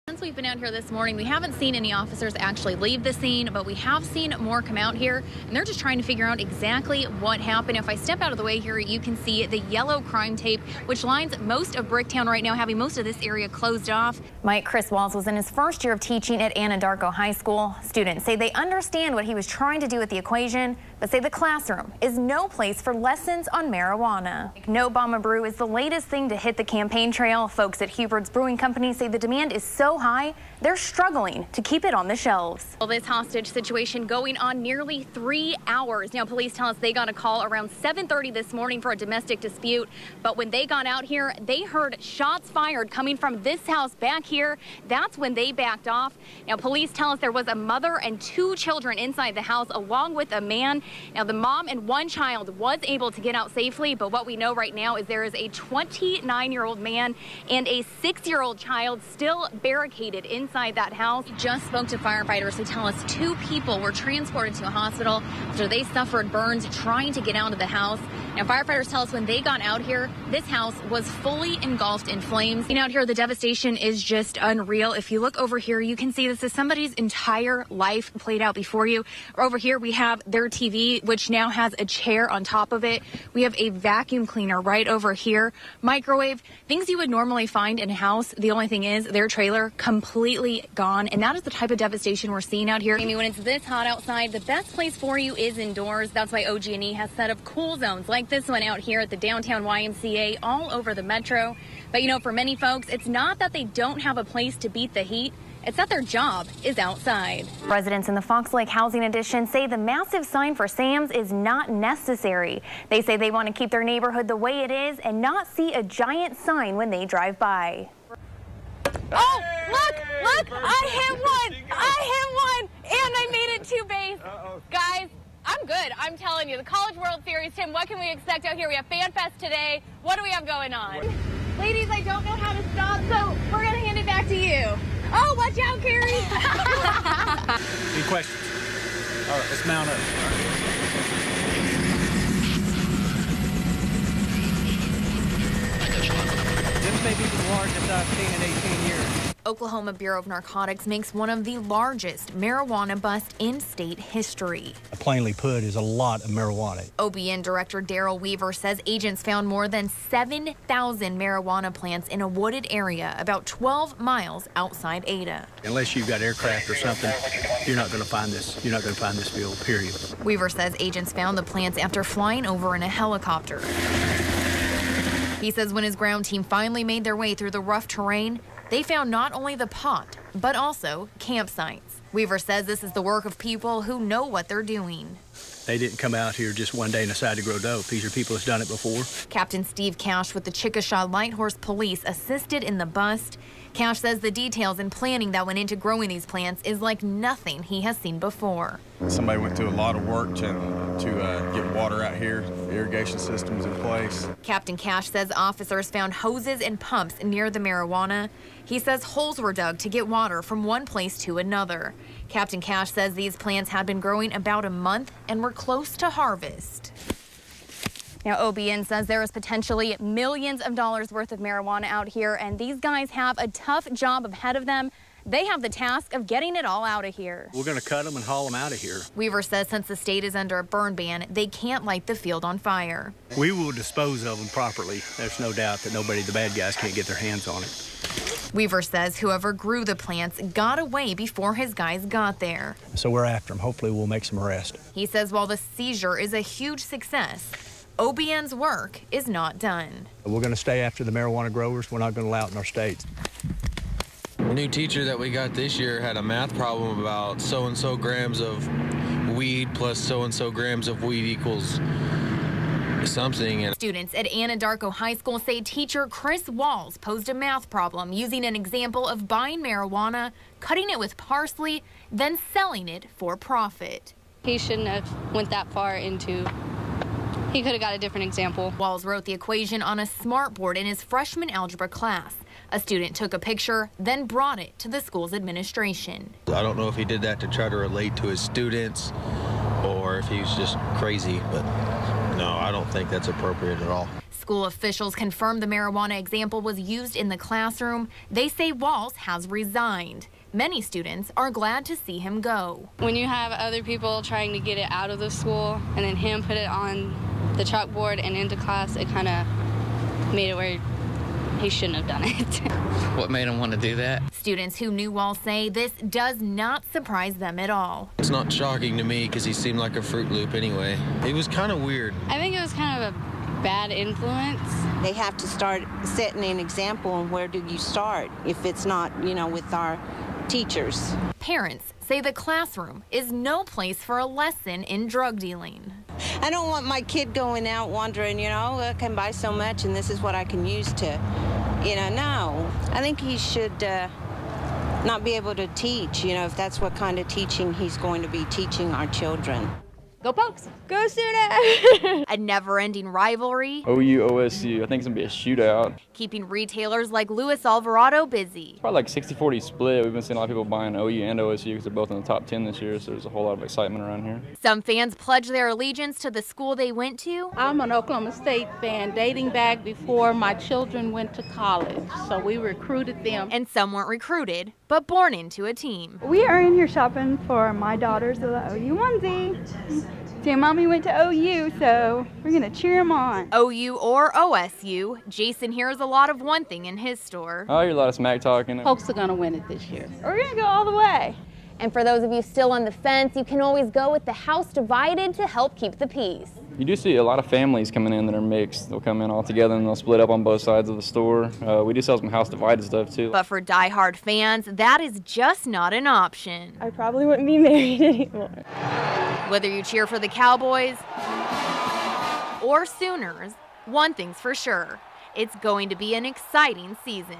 Since we've been out here this morning, we haven't seen any officers actually leave the scene, but we have seen more come out here, and they're just trying to figure out exactly what happened. If I step out of the way here, you can see the yellow crime tape, which lines most of Bricktown right now, having most of this area closed off. Chris Walls was in his first year of teaching at Anadarko High School. Students say they understand what he was trying to do with the equation, but say the classroom is no place for lessons on marijuana. No Bomba Brew is the latest thing to hit the campaign trail. Folks at Hubert's Brewing Company say the demand is so high, they're struggling to keep it on the shelves. Well, this hostage situation going on nearly 3 hours. Now, police tell us they got a call around 7:30 this morning for a domestic dispute, but when they got out here, they heard shots fired coming from this house back here. That's when they backed off. Now, police tell us there was a mother and 2 children inside the house, along with a man. Now, the mom and 1 child was able to get out safely, but what we know right now is there is a 29-year-old man and a 6-year-old child still barricaded inside that house. We just spoke to firefighters who tell us 2 people were transported to a hospital after they suffered burns trying to get out of the house. Now, firefighters tell us when they got out here, this house was fully engulfed in flames. And out here, the devastation is just unreal. If you look over here, you can see this is somebody's entire life played out before you. Over here, we have their TV, which now has a chair on top of it. We have a vacuum cleaner right over here, microwave, things you would normally find in a house. The only thing is their trailer completely gone. And that is the type of devastation we're seeing out here. I mean, when it's this hot outside, the best place for you is indoors. That's why OG&E has set up cool zones like this one out here at the downtown YMCA all over the metro. But, you know, for many folks, it's not that they don't have a place to beat the heat. It's that their job is outside. Residents in the Fox Lake Housing Addition say the massive sign for Sam's is not necessary. They say they want to keep their neighborhood the way it is and not see a giant sign when they drive by. Oh, look, I hit one, and I made it to base. Guys, I'm good. I'm telling you, the College World Series, Tim, what can we expect out here? We have Fan Fest today. What do we have going on? Ladies, I don't know how to stop, so we're going to hand it back to you. Oh, watch out, Carrie. Any questions? All right, let's mount up. This may be the largest I've seen in 18 years. Oklahoma Bureau of Narcotics makes one of the largest marijuana busts in state history. Plainly put, is a lot of marijuana. OBN Director Daryl Weaver says agents found more than 7,000 marijuana plants in a wooded area about 12 miles outside Ada. Unless you've got aircraft or something, you're not going to find this. You're not going to find this field, period. Weaver says agents found the plants after flying over in a helicopter. He says when his ground team finally made their way through the rough terrain, they found not only the pot, but also campsites. Weaver says this is the work of people who know what they're doing. They didn't come out here just one day and decide to grow dope. These are people that's done it before. Captain Steve Cash with the Chickasha Light Horse Police assisted in the bust. Cash says the details and planning that went into growing these plants is like nothing he has seen before. Somebody went through a lot of work to get water out here, irrigation systems in place. Captain Cash says officers found hoses and pumps near the marijuana. He says holes were dug to get water from one place to another. Captain Cash says these plants had been growing about a month and were close to harvest. Now, OBN says there is potentially millions of dollars worth of marijuana out here, and these guys have a tough job ahead of them. They have the task of getting it all out of here. We're going to cut them and haul them out of here. Weaver says since the state is under a burn ban, they can't light the field on fire. We will dispose of them properly. There's no doubt that the bad guys can't get their hands on it. Weaver says whoever grew the plants got away before his guys got there. So we're after them. Hopefully we'll make some arrest. He says while the seizure is a huge success, OBN's work is not done. We're going to stay after the marijuana growers. We're not going to allow it in our state. The new teacher that we got this year had a math problem about so-and-so grams of weed plus so-and-so grams of weed equals something. And students at Anadarko High School say teacher Chris Walls posed a math problem using an example of buying marijuana, cutting it with parsley, then selling it for profit. He shouldn't have went that far into. He could have got a different example. Walls wrote the equation on a smartboard in his freshman algebra class. A student took a picture, then brought it to the school's administration. I don't know if he did that to try to relate to his students or if he was just crazy, but no, I don't think that's appropriate at all. School officials confirmed the marijuana example was used in the classroom. They say Walls has resigned. Many students are glad to see him go. When you have other people trying to get it out of the school and then him put it on the chalkboard and into class, it kind of made it where he shouldn't have done it. What made him want to do that? Students who knew Walls say this does not surprise them at all. It's not shocking to me because he seemed like a Fruit Loop anyway. It was kind of weird. I think it was kind of a bad influence. They have to start setting an example, and where do you start if it's not, with our teachers? Parents say the classroom is no place for a lesson in drug dealing. I don't want my kid going out wondering, I can buy so much and this is what I can use to, no. I think he should not be able to teach, if that's what kind of teaching he's going to be teaching our children. Go Pokes! Go Sooners! A never-ending rivalry. OU, OSU. I think it's going to be a shootout. Keeping retailers like Luis Alvarado busy. Probably like 60-40 split. We've been seeing a lot of people buying OU and OSU because they're both in the top 10 this year, so there's a whole lot of excitement around here. Some fans pledge their allegiance to the school they went to. I'm an Oklahoma State fan dating back before my children went to college, so we recruited them. And some weren't recruited, but born into a team. We are in here shopping for my daughter's OU onesie. See, Mommy went to OU, so we're going to cheer him on. OU or OSU, Jason hears a lot of one thing in his store. I hear a lot of smack talking. Folks are going to win it this year. We're going to go all the way. And for those of you still on the fence, you can always go with the house divided to help keep the peace. You do see a lot of families coming in that are mixed. They'll come in all together and they'll split up on both sides of the store. We do sell some house divided stuff too. But for diehard fans, that is just not an option. I probably wouldn't be married anymore. Whether you cheer for the Cowboys or Sooners, one thing's for sure, it's going to be an exciting season.